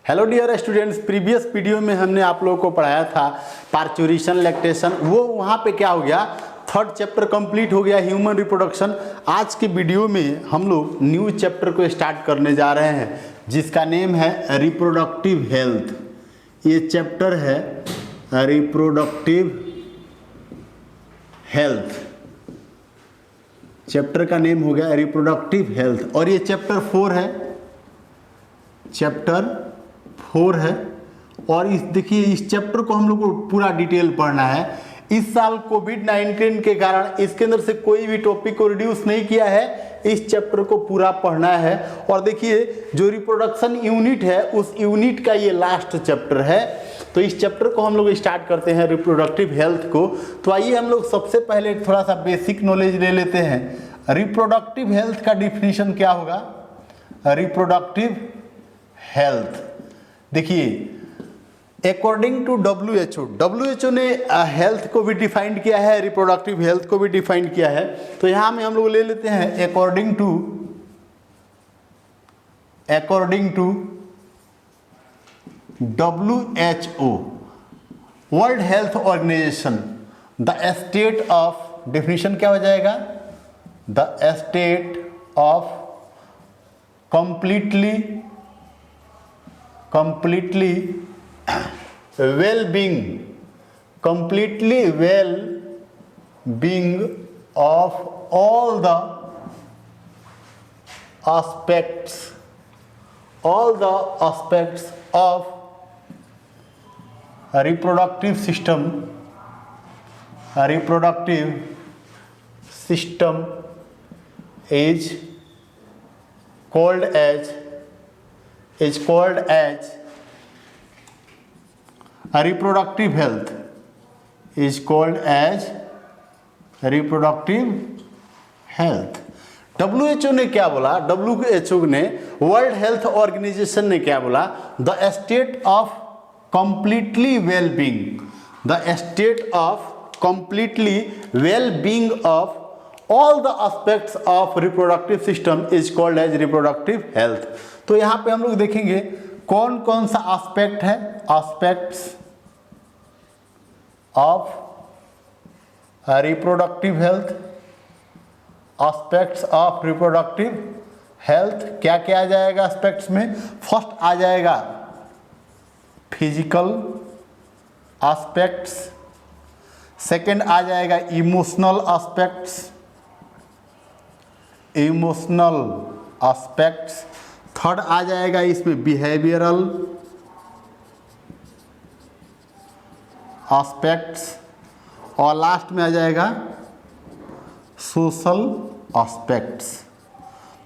Hello dear students, previous video में हमने आप लोगों को पढ़ाया था पार्चुरेशन लैक्टेशन। वो वहाँ पे क्या हो गया, थर्ड चैप्टर कंप्लीट हो गया, ह्यूमन रिप्रोडक्शन। आज के वीडियो में हम लोग न्यू चैप्टर को स्टार्ट करने जा रहे हैं जिसका नेम है रिप्रोडक्टिव हेल्थ। ये चैप्टर है रिप्रोडक्टिव हेल्थ। चैप्टर का नेम हो गया रिप्रोडक्टिव हेल्थ और ये चैप्टर 4 है, चैप्टर 4 है। और इस देखिए इस चैप्टर को हम लोग को पूरा डिटेल पढ़ना है। इस साल कोविड-19 के कारण इसके अंदर से कोई भी टॉपिक को रिड्यूस नहीं किया है, इस चैप्टर को पूरा पढ़ना है। और देखिए जो रिप्रोडक्शन यूनिट है उस यूनिट का ये लास्ट चैप्टर है। तो इस चैप्टर को हम लोग स्टार्ट करते हैं रिप्रोडक्टिव हेल्थ को। तो आइए हम लोग सबसे पहले थोड़ा सा बेसिक नॉलेज ले लेते हैं। रिप्रोडक्टिव हेल्थ का डिफिनीशन क्या होगा? रिप्रोडक्टिव हेल्थ देखिए अकॉर्डिंग टू WHO ने हेल्थ को भी डिफाइंड किया है, रिप्रोडक्टिव हेल्थ को भी डिफाइंड किया है। तो यहाँ में हम लोग ले लेते हैं according to WHO world health organisation, the state of, definition क्या हो जाएगा? The state of completely well-being of all the aspects of reproductive system is called as reproductive health, is called as reproductive health। WHO ने क्या बोला? WHO ने, world health organisation ने क्या बोला? The state of completely wellbeing, the state of completely wellbeing of all the aspects of reproductive system is called as reproductive health। तो यहाँ पे हम लोग देखेंगे कौन कौन सा एस्पेक्ट है, aspects of reproductive health, aspects of reproductive health क्या क्या आ जाएगा एस्पेक्ट्स में? फर्स्ट आ जाएगा फिजिकल एस्पेक्ट्स, सेकंड आ जाएगा इमोशनल एस्पेक्ट्स, थर्ड आ जाएगा इसमें बिहेवियरल एस्पेक्ट्स और लास्ट में आ जाएगा सोशल एस्पेक्ट्स।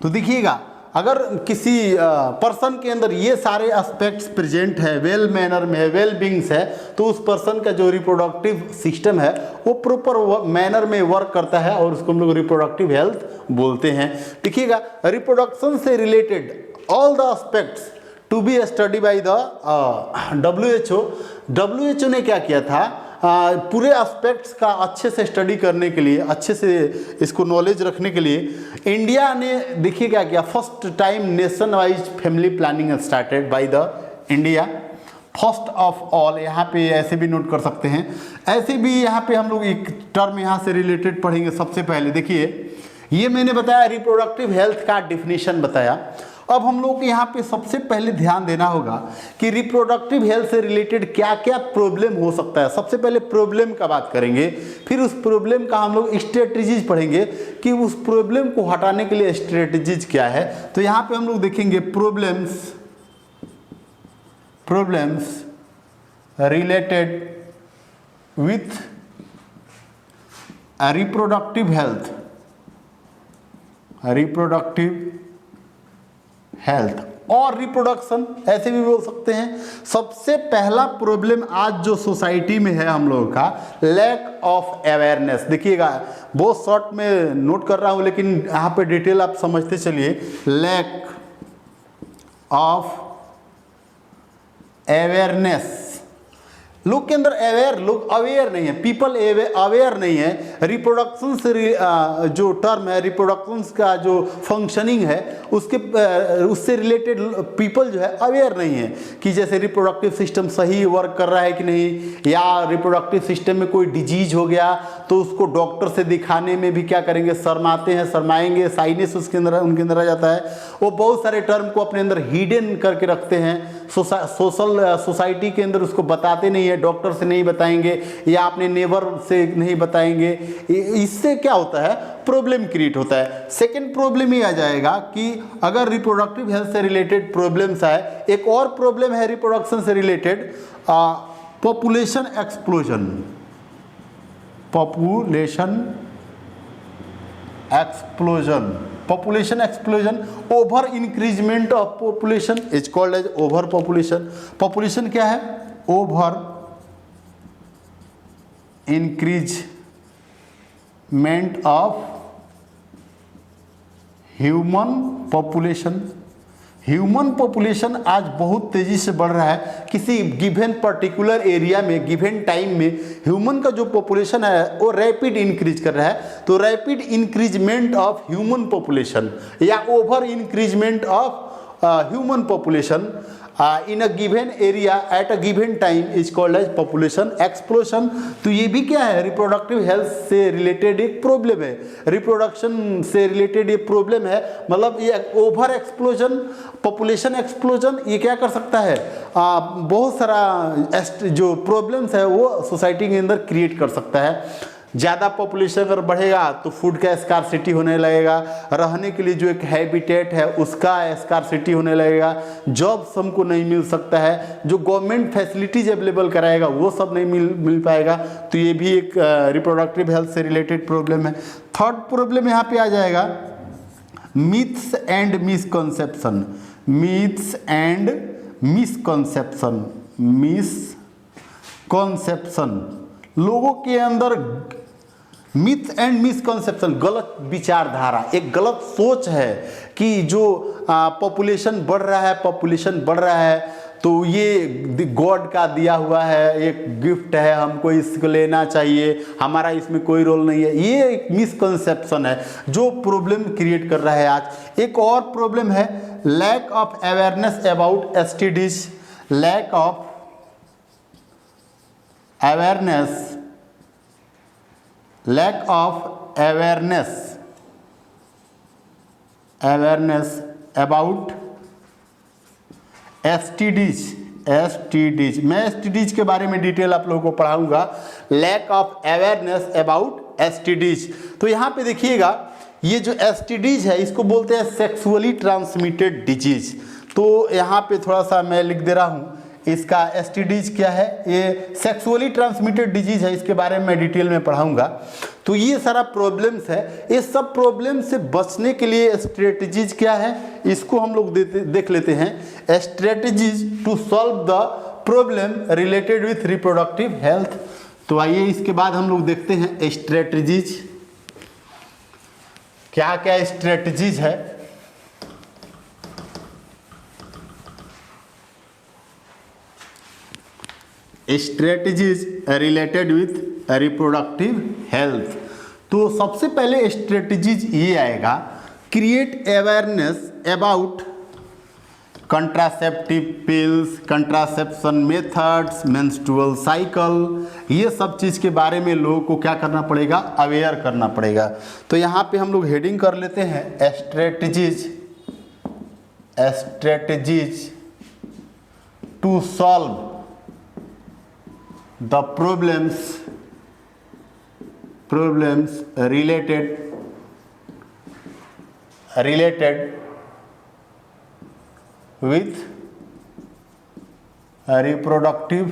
तो देखिएगा अगर किसी पर्सन के अंदर ये सारे एस्पेक्ट्स प्रेजेंट है, वेल मैनर में है, वेल बींग्स है, तो उस पर्सन का जो रिप्रोडक्टिव सिस्टम है वो प्रॉपर मैनर में वर्क करता है और उसको हम लोग रिप्रोडक्टिव हेल्थ बोलते हैं। देखिएगा रिप्रोडक्शन से related all the aspects to be study by the WHO ने क्या किया था? पूरे एस्पेक्ट्स का अच्छे से स्टडी करने के लिए, अच्छे से इसको नॉलेज रखने के लिए इंडिया ने देखिए क्या किया, first time nation wise family planning started by the India. First of all यहाँ पे ऐसे भी नोट कर सकते हैं, ऐसे भी यहाँ पे हम लोग एक टर्म यहाँ से रिलेटेड पढ़ेंगे। सबसे पहले देखिए ये मैंने बताया रिप्रोडक्टिव हेल्थ का डिफिनीशन बताया। अब हम लोग को यहाँ पे सबसे पहले ध्यान देना होगा कि रिप्रोडक्टिव हेल्थ से रिलेटेड क्या क्या प्रॉब्लम हो सकता है। सबसे पहले प्रॉब्लम का बात करेंगे, फिर उस प्रॉब्लम का हम लोग स्ट्रेटजीज पढ़ेंगे कि उस प्रॉब्लम को हटाने के लिए स्ट्रेटजीज क्या है। तो यहाँ पे हम लोग देखेंगे problems related with reproductive health और रिप्रोडक्शन ऐसे भी बोल सकते हैं। सबसे पहला प्रॉब्लम आज जो सोसाइटी में है हम लोगों का, लैक ऑफ अवेयरनेस। देखिएगा बहुत शॉर्ट में नोट कर रहा हूं लेकिन यहाँ पे डिटेल आप समझते चलिए। लैक ऑफ अवेयरनेस, लोग के अंदर लोग अवेयर नहीं है, पीपल अवेयर नहीं है रिप्रोडक्शन से जो टर्म है, रिप्रोडक्शन का जो फंक्शनिंग है उससे रिलेटेड पीपल जो है अवेयर नहीं है कि जैसे रिप्रोडक्टिव सिस्टम सही वर्क कर रहा है कि नहीं, या रिप्रोडक्टिव सिस्टम में कोई डिजीज हो गया तो उसको डॉक्टर से दिखाने में भी क्या करेंगे, शर्माते हैं, शर्माएंगे, साइनेस उनके अंदर आ जाता है। वो बहुत सारे टर्म को अपने अंदर हिडन करके रखते हैं, सोसाइटी के अंदर उसको बताते नहीं है, डॉक्टर से नहीं बताएंगे या अपने नेबर से नहीं बताएंगे। इससे क्या होता है, प्रॉब्लम क्रिएट होता है। सेकंड प्रॉब्लम ये आ जाएगा कि अगर रिप्रोडक्टिव हेल्थ से रिलेटेड प्रॉब्लम्स है, एक और प्रॉब्लम है रिप्रोडक्शन से related, population explosion. Population explosion, over increment of population is called as over population. Population क्या है, over increment of human population. Human population आज बहुत तेजी से बढ़ रहा है। किसी गिवन पर्टिकुलर एरिया में, गिवन टाइम में ह्यूमन का जो पॉपुलेशन है वो रैपिड इंक्रीज कर रहा है। तो rapid increment of human population या over increment of human population in a given area at a given time is called as population explosion. तो ये भी क्या है, रिप्रोडक्टिव हेल्थ से रिलेटेड एक प्रॉब्लम है, रिप्रोडक्शन से रिलेटेड ये प्रॉब्लम है। मतलब ये ओवर एक्सप्लोजन, पॉपुलेशन एक्सप्लोजन, ये क्या कर सकता है, बहुत सारा जो प्रॉब्लम्स है वो सोसाइटी के अंदर क्रिएट कर सकता है। ज़्यादा पॉपुलेशन अगर बढ़ेगा तो फूड का स्कार्सिटी होने लगेगा, रहने के लिए जो एक हैबिटेट है उसका स्कार्सिटी होने लगेगा, जॉब्स हमको नहीं मिल सकता है, जो गवर्नमेंट फैसिलिटीज अवेलेबल कराएगा वो सब नहीं मिल पाएगा। तो ये भी एक रिप्रोडक्टिव हेल्थ से रिलेटेड प्रॉब्लम है। थर्ड प्रॉब्लम यहाँ पे आ जाएगा myths and misconception. Myths and misconception, लोगों के अंदर मिथ एंड मिसकॉन्सेप्शन, गलत विचारधारा, एक गलत सोच है कि जो पॉपुलेशन बढ़ रहा है तो ये गॉड का दिया हुआ है, एक गिफ्ट है, हमको इसको लेना चाहिए, हमारा इसमें कोई रोल नहीं है। ये एक मिसकॉन्सेप्शन है जो प्रॉब्लम क्रिएट कर रहा है आज। एक और प्रॉब्लम है lack of awareness about STDs. Lack of awareness about STDs। मैं STDs के बारे में डिटेल आप लोगों को पढ़ाऊंगा। Lack of awareness about STDs। तो यहाँ पे देखिएगा, ये जो STDs है इसको बोलते हैं सेक्सुअली ट्रांसमिटेड डिजीज। तो यहाँ पे थोड़ा सा मैं लिख दे रहा हूँ, इसका STDs क्या है, ये सेक्सुअली ट्रांसमिटेड डिजीज है, इसके बारे में मैं डिटेल में पढ़ाऊंगा। तो ये सारा प्रॉब्लम्स है, ये सब प्रॉब्लम से बचने के लिए स्ट्रेटजीज क्या है, इसको हम लोग देख लेते हैं। Strategies to solve the problem related with reproductive health. तो आइए इसके बाद हम लोग देखते हैं स्ट्रेटजीज, क्या क्या स्ट्रेटजीज है। Strategies related with reproductive health. तो सबसे पहले स्ट्रेटजीज ये आएगा, create awareness about contraceptive pills, contraception methods, menstrual cycle, ये सब चीज़ के बारे में लोगों को क्या करना पड़ेगा, अवेयर करना पड़ेगा। तो यहाँ पे हम लोग हेडिंग कर लेते हैं strategies to solve the problems related with reproductive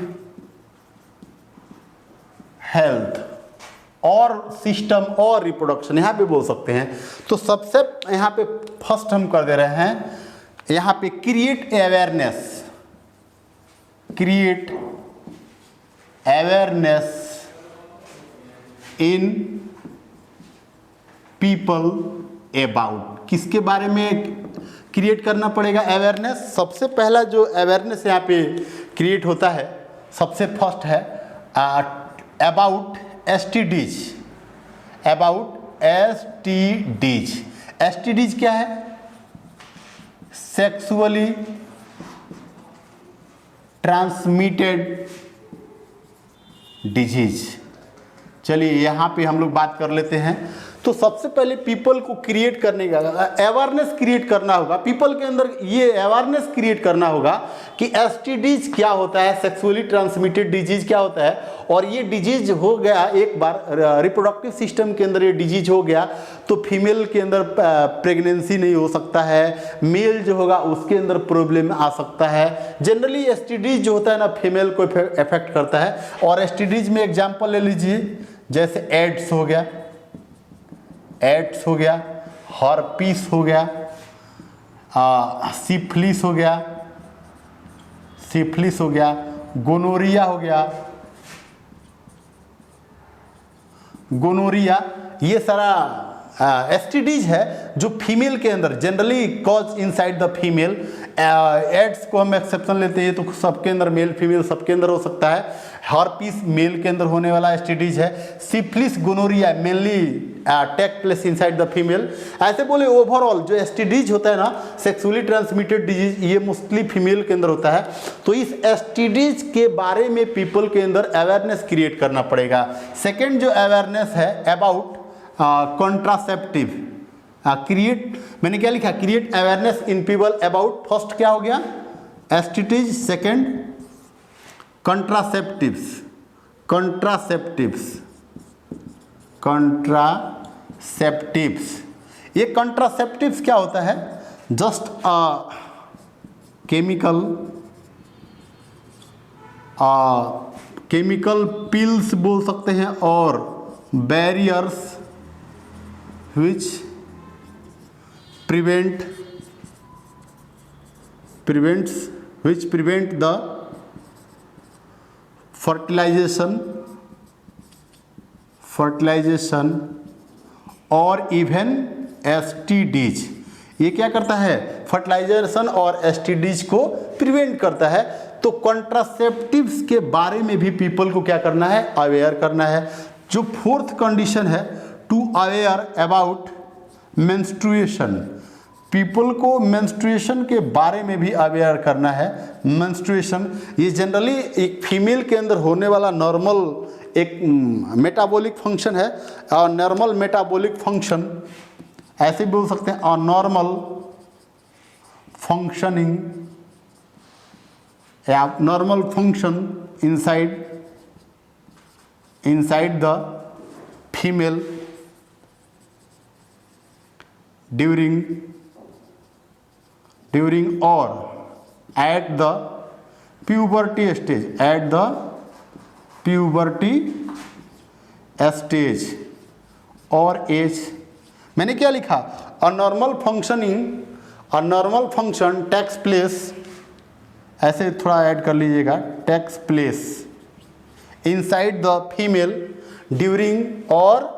health और सिस्टम और रिप्रोडक्शन, यहाँ पे बोल सकते हैं। तो सबसे यहाँ पे फर्स्ट हम कर दे रहे हैं, यहाँ पे create awareness in people about. किसके बारे में क्रिएट करना पड़ेगा अवेयरनेस? सबसे पहला जो अवेयरनेस यहाँ पे क्रिएट होता है, सबसे फर्स्ट है about STDs. About STDs. STDs क्या है? Sexually transmitted disease. चलिए यहाँ पे हम लोग बात कर लेते हैं। तो सबसे पहले पीपल को क्रिएट करने का अवेयरनेस क्रिएट करना होगा, पीपल के अंदर ये अवेयरनेस क्रिएट करना होगा कि एसटीडीज क्या होता है, सेक्सुअली ट्रांसमिटेड डिजीज क्या होता है। और ये डिजीज हो गया एक बार रिप्रोडक्टिव सिस्टम के अंदर ये डिजीज हो गया तो फीमेल के अंदर प्रेगनेंसी नहीं हो सकता है, मेल जो होगा उसके अंदर प्रॉब्लम आ सकता है। जनरली एसटीडीज जो होता है ना फीमेल को इफेक्ट करता है। और एसटीडीज में एग्जाम्पल ले लीजिए, जैसे एड्स हो गया, एड्स हो गया, हर्पीस हो गया, सिफिलिस हो गया, सिफिलिस हो गया, गोनोरिया हो गया, गोनोरिया। ये सारा एसटीडीज है जो फीमेल के अंदर generally cause inside the female. AIDS को हम एक्सेप्शन लेते हैं तो सबके अंदर मेल फीमेल सबके अंदर हो सकता है। हर्पीस मेल के अंदर होने वाला एसटीडीज है। Syphilis gonorrhoea mainly take place inside the female. ऐसे बोले ओवरऑल जो एसटीडीज होता है ना सेक्सुअली ट्रांसमिटेड डिजीज ये मोस्टली फीमेल के अंदर होता है। तो इस एसटीडीज के बारे में पीपल के अंदर अवेयरनेस क्रिएट करना पड़ेगा। सेकेंड जो अवेयरनेस है अबाउट कॉन्ट्रासेप्टिव क्रिएट, मैंने क्या लिखा, create awareness in people about. First क्या हो गया STDs, second contraceptives, contraceptives, contraceptives. ये कॉन्ट्रासेप्टिव्स क्या होता है? जस्ट केमिकल केमिकल पिल्स बोल सकते हैं और barriers which prevent the fertilization और इवन एसटीडीज। ये क्या करता है? फर्टिलाइजेशन और एसटीडीज को प्रिवेंट करता है। तो कॉन्ट्रासेप्टिव्स के बारे में भी पीपल को क्या करना है? अवेयर करना है। जो फोर्थ कंडीशन है to aware about menstruation, people को मेंस्ट्रुएशन के बारे में भी अवेयर करना है। मेंस्ट्रुएशन ये जनरली एक फीमेल के अंदर होने वाला नॉर्मल एक मेटाबॉलिक फंक्शन है। और नॉर्मल मेटाबॉलिक फंक्शन ऐसे बोल सकते हैं और नॉर्मल फंक्शनिंग या normal function inside the female during or at the puberty stage, at the puberty stage और एज। मैंने क्या लिखा? a normal function takes place, ऐसे थोड़ा ऐड कर लीजिएगा, takes place inside the female during और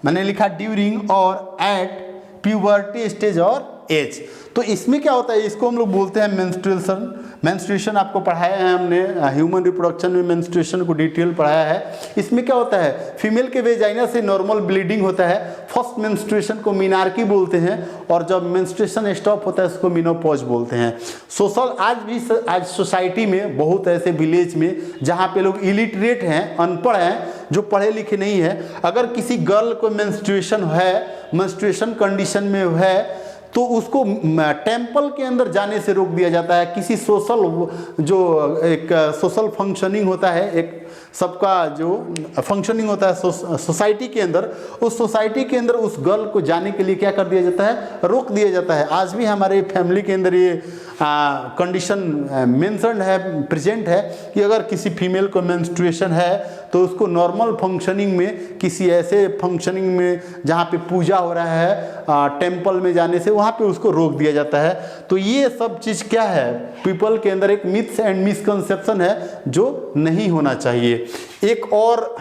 मैंने लिखा ड्यूरिंग और एट प्यूबर्टी स्टेज और एज। तो इसमें क्या होता है? इसको हम लोग बोलते हैं मेंस्ट्रुएशन। मेंस्ट्रुएशन आपको पढ़ाया है हमने, ह्यूमन रिप्रोडक्शन में मेंस्ट्रुएशन को डिटेल पढ़ाया है। इसमें क्या होता है? फीमेल के वेजाइना से नॉर्मल ब्लीडिंग होता है। फर्स्ट मेंस्ट्रुएशन को मिनार्की बोलते हैं और जब मेंस्ट्रुएशन स्टॉप होता है उसको मिनोपॉज बोलते हैं। सोशल आज सोसाइटी में बहुत ऐसे विलेज में जहाँ पे लोग इलिटरेट हैं, अनपढ़ हैं, जो पढ़े लिखे नहीं है, अगर किसी गर्ल को मेंस्ट्रुएशन है, मेंस्ट्रुएशन कंडीशन में है तो उसको टेम्पल के अंदर जाने से रोक दिया जाता है। किसी सोशल जो एक सोशल फंक्शनिंग होता है, एक सबका जो फंक्शनिंग होता है सोसाइटी के अंदर, उस सोसाइटी के अंदर उस गर्ल को जाने के लिए क्या कर दिया जाता है? रोक दिया जाता है। आज भी हमारे फैमिली के अंदर ये कंडीशन मेंशन्ड है, प्रेजेंट है कि अगर किसी फीमेल को मेंस्ट्रुएशन है तो उसको नॉर्मल फंक्शनिंग में, किसी ऐसे फंक्शनिंग में जहाँ पे पूजा हो रहा है टेम्पल में जाने से, वहाँ पे उसको रोक दिया जाता है। तो ये सब चीज़ क्या है? पीपल के अंदर एक मिथ्स एंड मिसकंसेप्शन है जो नहीं होना चाहिए। एक और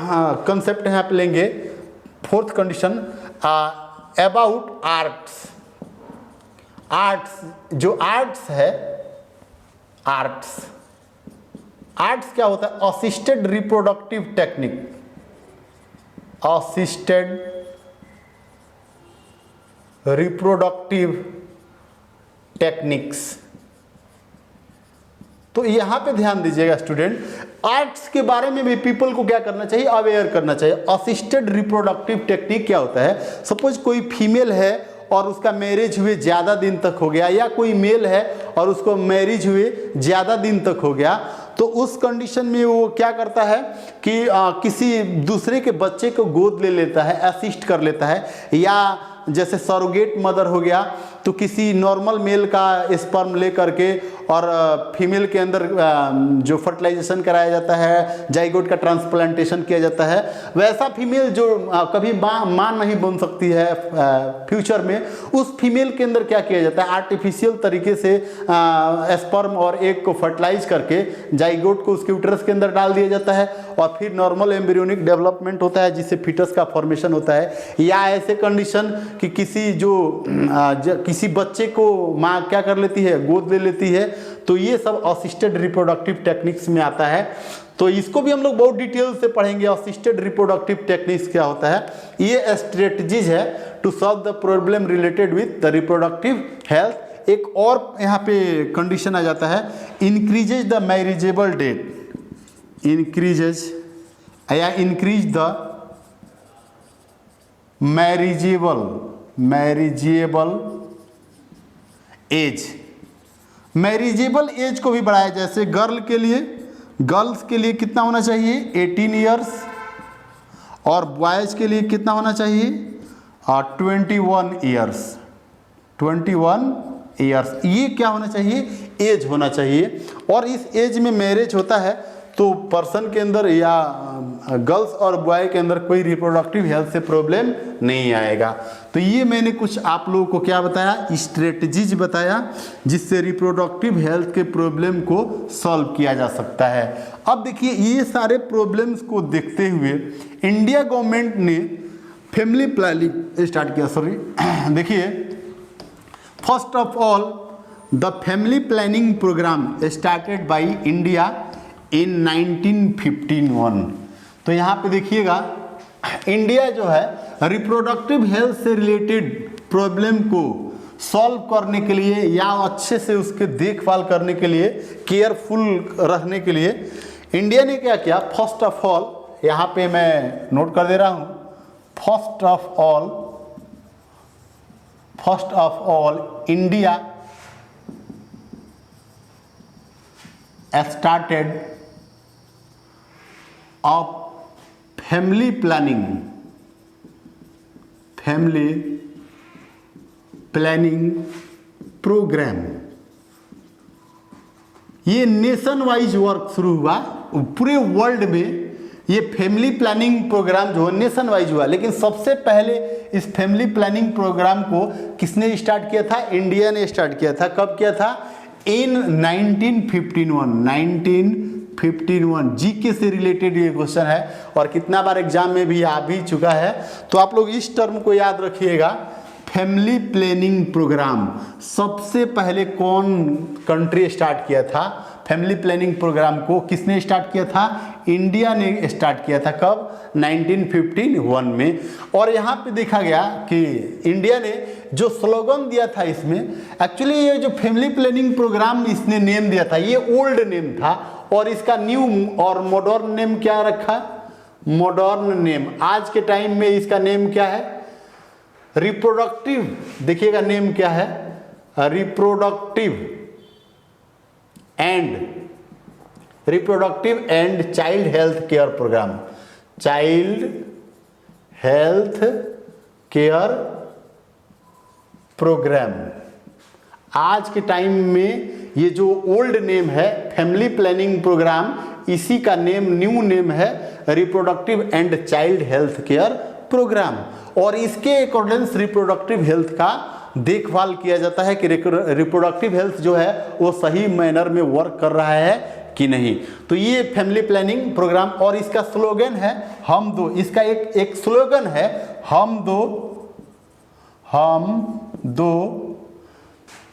कंसेप्ट यहाँ पे लेंगे, fourth condition about arts. Arts जो आर्ट्स है, आर्ट्स आर्ट्स क्या होता है? Assisted reproductive technique, assisted reproductive techniques. तो यहां पे ध्यान दीजिएगा स्टूडेंट, आर्ट्स के बारे में भी पीपल को क्या करना चाहिए? अवेयर करना चाहिए। असिस्टेड रिप्रोडक्टिव टेक्निक क्या होता है? सपोज कोई फीमेल है और उसका मैरिज हुए ज़्यादा दिन तक हो गया, या कोई मेल है और उसको मैरिज हुए ज़्यादा दिन तक हो गया, तो उस कंडीशन में वो क्या करता है कि किसी दूसरे के बच्चे को गोद ले लेता है, असिस्ट कर लेता है, या जैसे सरोगेट मदर हो गया तो किसी नॉर्मल मेल का स्पर्म ले करके और फीमेल के अंदर जो फर्टिलाइजेशन कराया जाता है, जाइगोट का ट्रांसप्लांटेशन किया जाता है, वैसा फीमेल जो कभी माँ नहीं बन सकती है फ्यूचर में, उस फीमेल के अंदर क्या किया जाता है? आर्टिफिशियल तरीके से स्पर्म और एग को फर्टिलाइज करके जाइगोट को उसके यूट्रस के अंदर डाल दिया जाता है और फिर नॉर्मल एम्ब्रियोनिक डेवलपमेंट होता है जिससे फिटस का फॉर्मेशन होता है। या ऐसे कंडीशन कि किसी बच्चे को माँ क्या कर लेती है? गोद ले लेती है। तो ये सब असिस्टेड रिप्रोडक्टिव टेक्निक्स में आता है। तो इसको भी हम लोग बहुत डिटेल से पढ़ेंगे। असिस्टेड रिप्रोडक्टिव टेक्निक्स क्या होता है? ये स्ट्रेटजीज है to solve the problem related with the reproductive health. एक और यहाँ पे कंडीशन आ जाता है, increases the marriageable date, increase the marriageable age. Marriageable age को भी बढ़ाया, जैसे गर्ल्स के लिए कितना होना चाहिए? 18 ईयर्स, और बॉयज़ के लिए कितना होना चाहिए? 21 ईयर्स। 21 ईयर्स ये क्या होना चाहिए? एज होना चाहिए। और इस एज में मैरिज होता है तो पर्सन के अंदर या गर्ल्स और बॉय के अंदर कोई रिप्रोडक्टिव हेल्थ से प्रॉब्लम नहीं आएगा। तो ये मैंने कुछ आप लोगों को क्या बताया? स्ट्रेटजीज बताया जिससे रिप्रोडक्टिव हेल्थ के प्रॉब्लम को सॉल्व किया जा सकता है। अब देखिए, ये सारे प्रॉब्लम्स को देखते हुए इंडिया गवर्नमेंट ने फैमिली प्लानिंग स्टार्ट किया। देखिए, first of all the family planning programme started by India in 1951। तो यहाँ पे देखिएगा, इंडिया जो है रिप्रोडक्टिव हेल्थ से रिलेटेड प्रॉब्लम को सॉल्व करने के लिए या अच्छे से उसके देखभाल करने के लिए, केयरफुल रहने के लिए इंडिया ने क्या किया? फर्स्ट ऑफ ऑल, यहाँ पे मैं नोट कर दे रहा हूँ, first of all India started a family planning programme. ये नेशन वाइज वर्क शुरू हुआ पूरे वर्ल्ड में। ये फैमिली प्लानिंग प्रोग्राम जो है नेशन वाइज हुआ, लेकिन सबसे पहले इस फैमिली प्लानिंग प्रोग्राम को किसने स्टार्ट किया था? इंडिया ने स्टार्ट किया था। कब किया था? इन 1951 जीके से रिलेटेड ये क्वेश्चन है और कितना बार एग्जाम में भी आ भी चुका है। तो आप लोग इस टर्म को याद रखिएगा, फैमिली प्लानिंग प्रोग्राम सबसे पहले कौन कंट्री स्टार्ट किया था? फैमिली प्लानिंग प्रोग्राम को किसने स्टार्ट किया था? इंडिया ने स्टार्ट किया था। कब? 1951 में। और यहाँ पे देखा गया कि इंडिया ने जो स्लोगन दिया था इसमें, एक्चुअली ये जो फैमिली प्लानिंग प्रोग्राम इसने नेम दिया था, ये ओल्ड नेम था और इसका न्यू और मॉडर्न नेम क्या रखा? Modern name. आज के टाइम में इसका नेम क्या है? रिप्रोडक्टिव। देखिएगा नेम क्या है? Reproductive and child health care programme. Child health care programme. आज के टाइम में ये जो ओल्ड नेम है फैमिली प्लानिंग प्रोग्राम, इसी का नेम न्यू नेम है reproductive and child health care programme. और इसके अकॉर्डिंग रिप्रोडक्टिव हेल्थ का देखभाल किया जाता है कि रिप्रोडक्टिव हेल्थ जो है वो सही मैनर में वर्क कर रहा है कि नहीं। तो ये फैमिली प्लानिंग प्रोग्राम, और इसका स्लोगन है हम दो। इसका एक स्लोगन है हम दो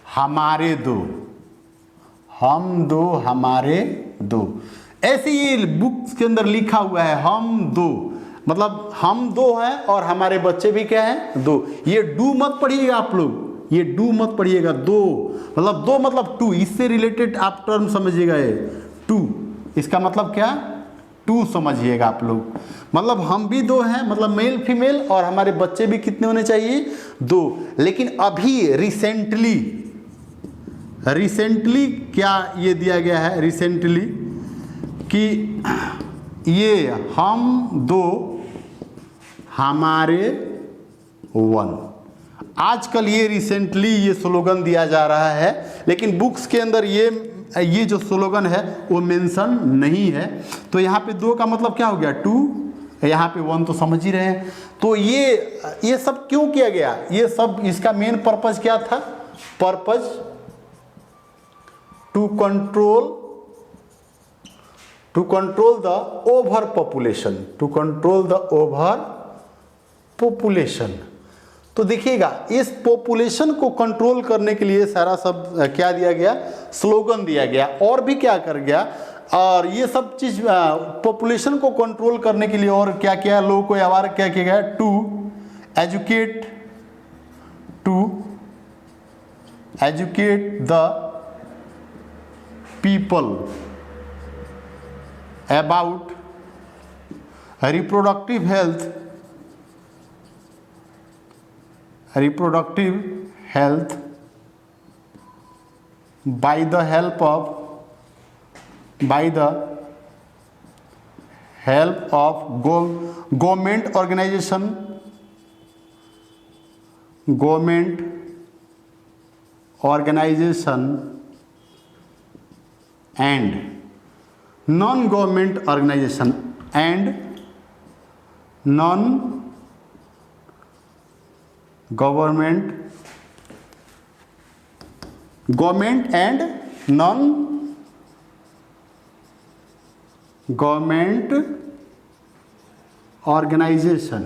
हमारे दो, हम दो हमारे दो। ऐसे ये बुक्स के अंदर लिखा हुआ है हम दो, मतलब हम दो हैं और हमारे बच्चे भी क्या हैं, दो। ये डू मत पढ़िएगा आप लोग, ये डू मत पढ़िएगा, दो मतलब दो मतलब टू, इससे रिलेटेड आप टर्म समझिएगा। ये टू इसका मतलब क्या, टू समझिएगा आप लोग। मतलब हम भी दो हैं, मतलब मेल फीमेल, और हमारे बच्चे भी कितने होने चाहिए, दो। लेकिन अभी रिसेंटली क्या ये दिया गया है, रिसेंटली कि ये हम दो हमारे वन। आजकल ये रिसेंटली ये स्लोगन दिया जा रहा है, लेकिन बुक्स के अंदर ये जो स्लोगन है वो मेंशन नहीं है। तो यहाँ पे दो का मतलब क्या हो गया, टू, यहाँ पे वन, तो समझ ही रहे हैं। तो ये सब क्यों किया गया, ये सब इसका मेन पर्पज क्या था, purpose to control the over population, to control the over population. तो देखिएगा इस पॉपुलेशन को कंट्रोल करने के लिए सारा सब क्या दिया गया, स्लोगन दिया गया, और भी क्या कर गया, और ये सब चीज पॉपुलेशन को कंट्रोल करने के लिए और क्या क्या लोगों को अवार क्या किया गया, to educate the people about reproductive health by the help of government organization and non-government organization and government and non-government organisation,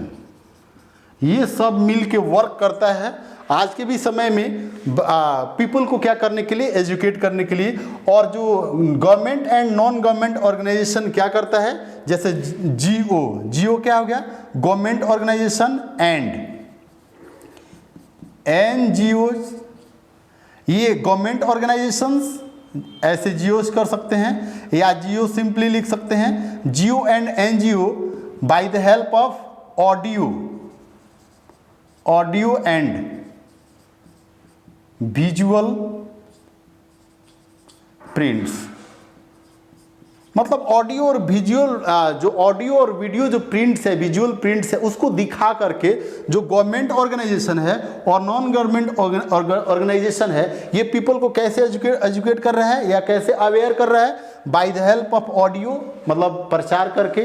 ये सब मिल के वर्क करता है आज के भी समय में पीपल को क्या करने के लिए, एजुकेट करने के लिए। और जो government and non government organisation क्या करता है, जैसे जीओ क्या हो गया, गवर्नमेंट ऑर्गेनाइजेशन, एंड एनजीओज, ये गवर्नमेंट ऑर्गेनाइजेशंस, ऐसे जीओज कर सकते हैं या जीओ सिंपली लिख सकते हैं, GO and NGO by the help of audio and visual prints. मतलब ऑडियो और विजुअल, जो ऑडियो और वीडियो जो प्रिंट्स है, विजुअल प्रिंट्स है, उसको दिखा करके जो गवर्नमेंट ऑर्गेनाइजेशन है और नॉन गवर्नमेंट ऑर्गेनाइजेशन है, ये पीपल को कैसे एजुकेट कर रहा है या कैसे अवेयर कर रहा है, bye the help of audio, मतलब प्रचार करके,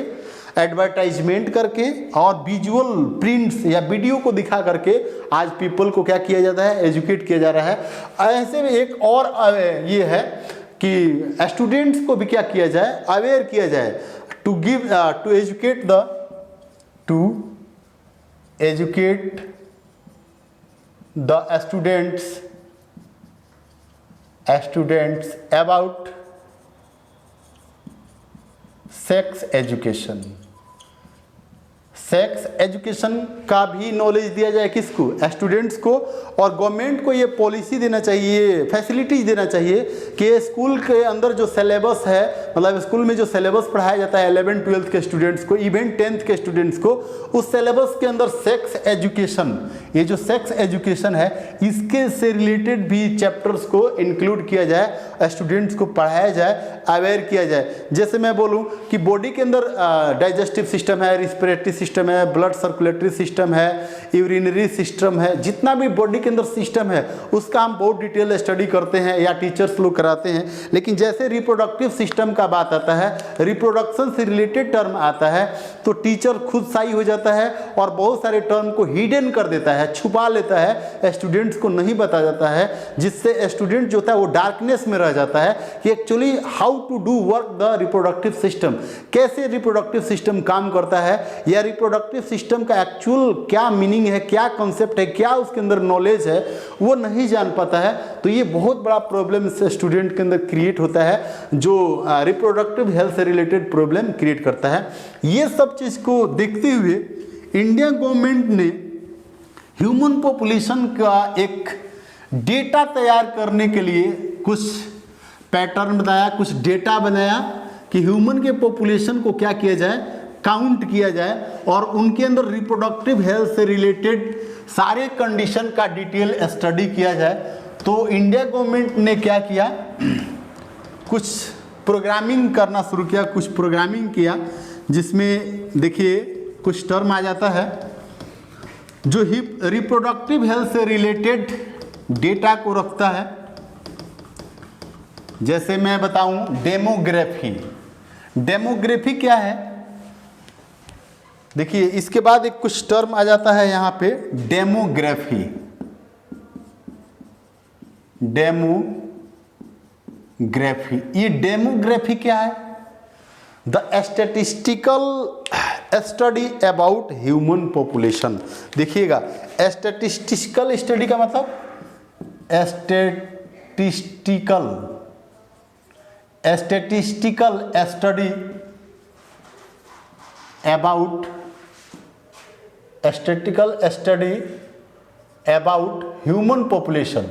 एडवर्टाइजमेंट करके, और विजुअल प्रिंट्स या वीडियो को दिखा करके आज पीपल को क्या किया जाता है, एजुकेट किया जा रहा है। ऐसे में एक और ये है कि स्टूडेंट्स को भी क्या किया जाए, अवेयर किया जाए, to educate the students about sex education का भी नॉलेज दिया जाए, किसको, स्टूडेंट्स को। और गवर्नमेंट को ये पॉलिसी देना चाहिए, फैसिलिटीज देना चाहिए कि स्कूल के अंदर जो सिलेबस है, मतलब स्कूल में जो सिलेबस पढ़ाया जाता है 11th-12th के स्टूडेंट्स को, इवन 10th के स्टूडेंट्स को, उस सिलेबस के अंदर सेक्स एजुकेशन, ये जो सेक्स एजुकेशन है, इसके से रिलेटेड भी चैप्टर्स को इंक्लूड किया जाए, स्टूडेंट्स को पढ़ाया जाए, अवेयर किया जाए। जैसे मैं बोलूँ कि बॉडी के अंदर डाइजेस्टिव सिस्टम है, रिस्पिरेटरी सिस्टम है, ब्लड सर्कुलेटरी सिस्टम है, यूरिनरी सिस्टम है, जितना भी बॉडी के अंदर सिस्टम है उसका हम बहुत डिटेल स्टडी करते हैं या टीचर्स लोग कराते हैं। लेकिन जैसे रिप्रोडक्टिव सिस्टम का बात आता है, रिप्रोडक्शन से रिलेटेड टर्म आता है, तो टीचर खुद शाई हो जाता है और बहुत सारे टर्म को हिडन कर देता है, छुपा लेता है, स्टूडेंट्स को नहीं बता जाता है, जिससे स्टूडेंट जो होता है वो डार्कनेस में रह जाता है कि actually how to do work the reproductive system, कैसे रिप्रोडक्टिव सिस्टम काम करता है, या रिप्रोडक्टिव सिस्टम का एक्चुअल क्या मीनिंग है, क्या कॉन्सेप्ट है, क्या उसके अंदर नॉलेज है, वो नहीं जान पाता है। तो ये बहुत बड़ा प्रॉब्लम स्टूडेंट के अंदर क्रिएट होता है, जो रिप्रोडक्टिव हेल्थ से रिलेटेड प्रॉब्लम क्रिएट करता है। ये सब चीज़ को देखते हुए इंडिया गवर्नमेंट ने ह्यूमन पॉपुलेशन का एक डेटा तैयार करने के लिए कुछ पैटर्न बताया, कुछ डेटा बनाया कि ह्यूमन के पॉपुलेशन को क्या किया जाए, काउंट किया जाए और उनके अंदर रिप्रोडक्टिव हेल्थ से रिलेटेड सारे कंडीशन का डिटेल स्टडी किया जाए। तो इंडिया गवर्नमेंट ने क्या किया, कुछ प्रोग्रामिंग करना शुरू किया, कुछ प्रोग्रामिंग किया, जिसमें देखिए कुछ टर्म आ जाता है जो रिप्रोडक्टिव हेल्थ से रिलेटेड डेटा को रखता है। जैसे मैं बताऊं डेमोग्राफी। डेमोग्राफी क्या है, देखिए इसके बाद एक कुछ टर्म आ जाता है यहाँ पे डेमोग्राफी। डेमोग्राफी, ये डेमोग्राफी क्या है, the statistical study about human population. देखिएगा स्टैटिस्टिकल स्टडी का मतलब statistical study about human population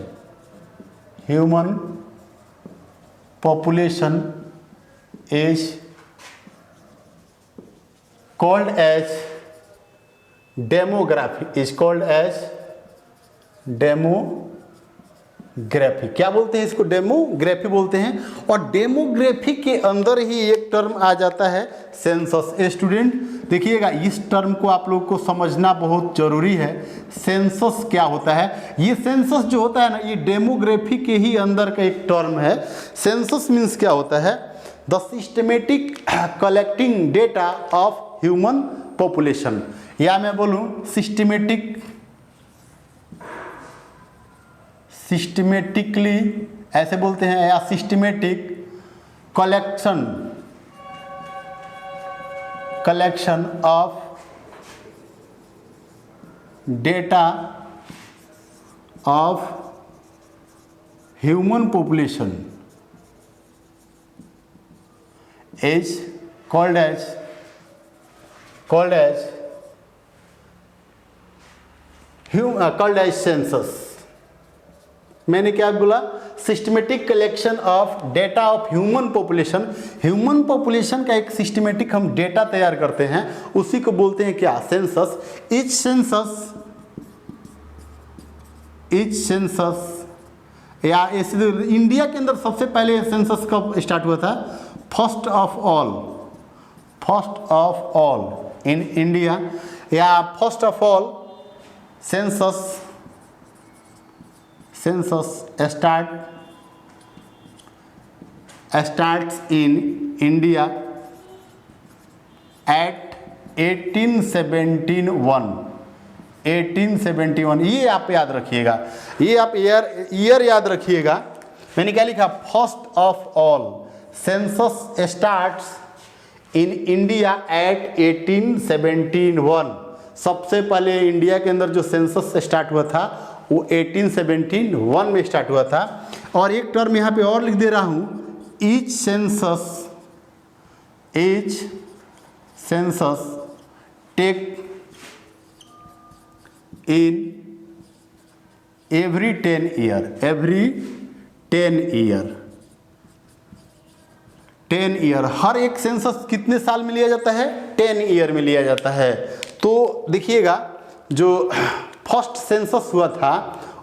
is called as demography. क्या बोलते हैं इसको, डेमोग्राफी बोलते हैं। और डेमोग्राफी के अंदर ही एक टर्म आ जाता है सेंसस। स्टूडेंट देखिएगा, इस टर्म को आप लोग को समझना बहुत जरूरी है। सेंसस क्या होता है, ये सेंसस जो होता है ना, ये डेमोग्राफी के ही अंदर का एक टर्म है। सेंसस मीन्स क्या होता है, the systematic collecting data of human population, या मैं बोलूँ सिस्टमेटिकली ऐसे बोलते हैं, या systematic collection of data of human population is called as census. मैंने क्या बोला, systematic collection of data of human population. Human population का एक सिस्टमेटिक हम डेटा तैयार करते हैं, उसी को बोलते हैं क्या, सेंसस। इच सेंसस या इंडिया के अंदर सबसे पहले सेंसस कब स्टार्ट हुआ था, first of all in India, या first of all census starts in India at 1871। ये आप याद रखिएगा, ये आप ईयर याद रखिएगा। मैंने क्या लिखा, first of all census starts in India at 1871। सबसे पहले इंडिया के अंदर जो सेंसस स्टार्ट हुआ था वो 1871 में स्टार्ट हुआ था। और एक टर्म यहाँ पे और लिख दे रहा हूँ, each census take in every 10 year. हर एक सेंसस कितने साल में लिया जाता है, 10 ईयर में लिया जाता है। तो देखिएगा, जो फर्स्ट सेंसस हुआ था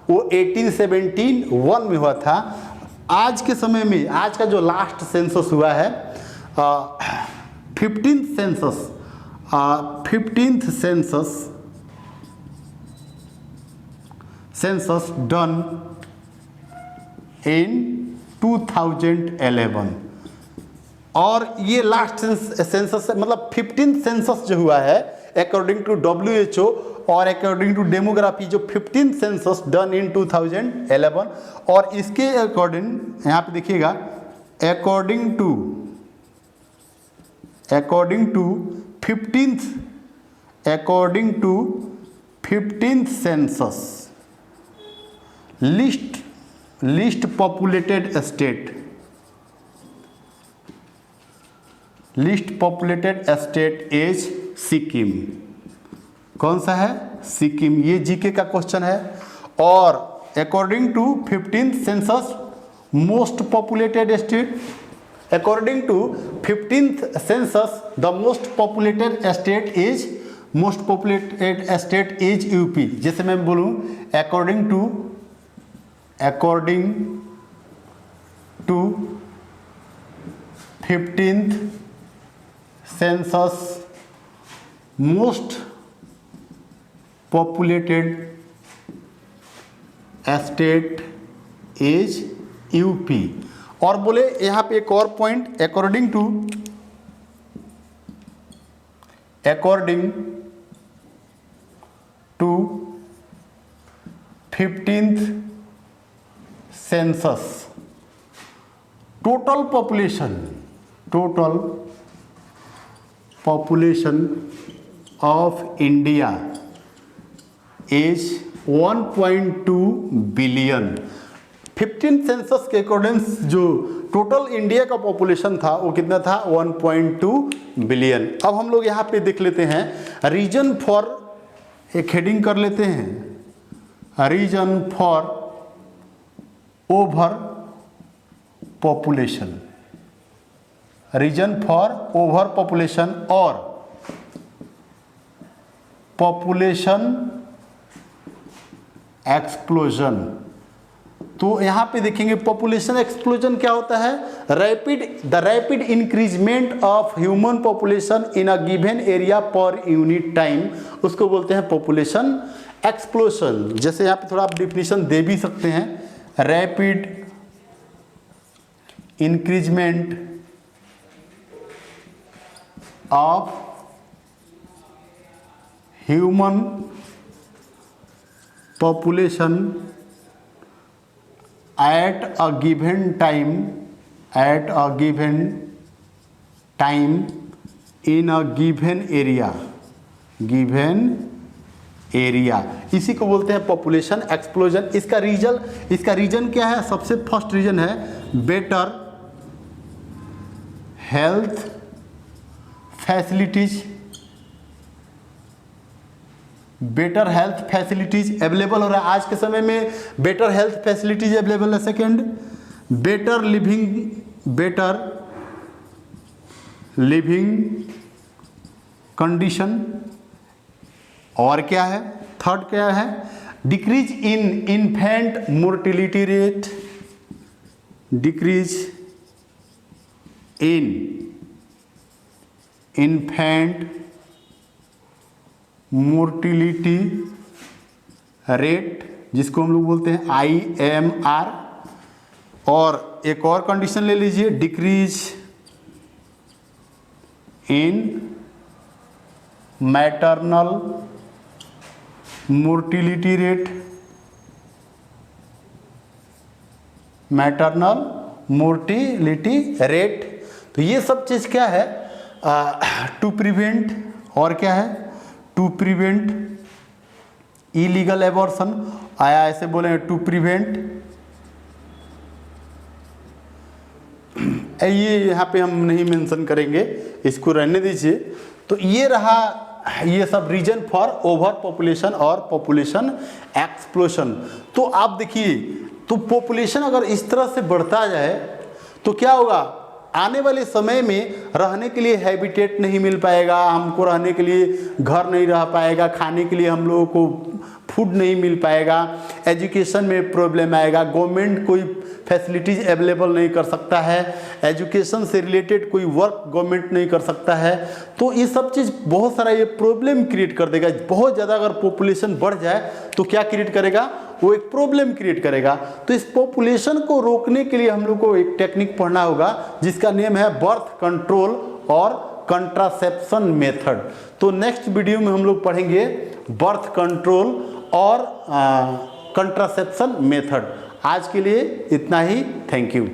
वो 1871 में हुआ था। आज के समय में, आज का जो लास्ट सेंसस हुआ है, 15th सेंसस डन इन 2011। और ये लास्ट सेंसस मतलब 15th सेंसस जो हुआ है अकॉर्डिंग टू WHO और अकॉर्डिंग टू डेमोग्राफी, जो 15th सेंसस डन इन 2011। और इसके अकॉर्डिंग यहाँ पे देखिएगा, according to 15th according to 15th census least populated state is Sikkim. कौन सा है? सिक्किम। ये जीके का क्वेश्चन है। और according to 15th census most populated state, according to 15th census the most populated state is UP. जैसे मैं बोलूं according to 15th census most populated state is UP. और बोले यहाँ पे एक और point, according to 15th census total population of India is 1.2 billion. 15th census के अकॉर्डिंग जो टोटल इंडिया का पॉपुलेशन था वो कितना था? 1.2 बिलियन। अब हम लोग यहाँ पे देख लेते हैं रीजन फॉर, एक हेडिंग कर लेते हैं, reason for over population, reason for over population और पॉपुलेशन एक्सप्लोजन। तो यहाँ पे देखेंगे पॉपुलेशन एक्सप्लोजन क्या होता है? The rapid increment of human population in a given area per unit time, उसको बोलते हैं पॉपुलेशन एक्सप्लोजन। जैसे यहाँ पे थोड़ा आप डिफिनीशन दे भी सकते हैं, rapid increment of human population at a given time in a given area, इसी को बोलते हैं पॉपुलेशन एक्सप्लोजन। इसका रीजन क्या है? सबसे फर्स्ट रीजन है बेटर हेल्थ फैसिलिटीज अवेलेबल हो रहा है आज के समय में। बेटर हेल्थ फैसिलिटीज अवेलेबल है। Second, better living condition. और क्या है? थर्ड क्या है? Decrease in infant mortality rate, decrease in infant mortality rate, जिसको हम लोग बोलते हैं IMR। और एक और कंडीशन ले लीजिए, decrease in maternal mortality rate, तो ये सब चीज़ क्या है? टू प्रिवेंट, और क्या है? टू प्रिवेंट इलीगल एबॉर्शन, आया ऐसे बोले टू प्रिवेंट, ये यहाँ पे हम नहीं मेंशन करेंगे, इसको रहने दीजिए। तो ये रहा, ये सब रीजन फॉर ओवर पॉपुलेशन और पॉपुलेशन एक्सप्लोजन। तो आप देखिए, तो पॉपुलेशन अगर इस तरह से बढ़ता जाए तो क्या होगा? आने वाले समय में रहने के लिए हैबिटेट नहीं मिल पाएगा, हमको रहने के लिए घर नहीं रह पाएगा, खाने के लिए हम लोगों को फूड नहीं मिल पाएगा, एजुकेशन में प्रॉब्लम आएगा, गवर्नमेंट कोई फैसिलिटीज़ अवेलेबल नहीं कर सकता है, एजुकेशन से रिलेटेड कोई वर्क गवर्नमेंट नहीं कर सकता है। तो ये सब चीज़ बहुत सारा ये प्रॉब्लम क्रिएट कर देगा। बहुत ज़्यादा अगर पॉपुलेशन बढ़ जाए तो क्या क्रिएट करेगा? वो एक प्रॉब्लम क्रिएट करेगा। तो इस पॉपुलेशन को रोकने के लिए हम लोग को एक टेक्निक पढ़ना होगा जिसका नेम है बर्थ कंट्रोल और कंट्रासेप्शन मेथड। तो नेक्स्ट वीडियो में हम लोग पढ़ेंगे बर्थ कंट्रोल और कंट्रासेप्शन मेथड। आज के लिए इतना ही, थैंक यू।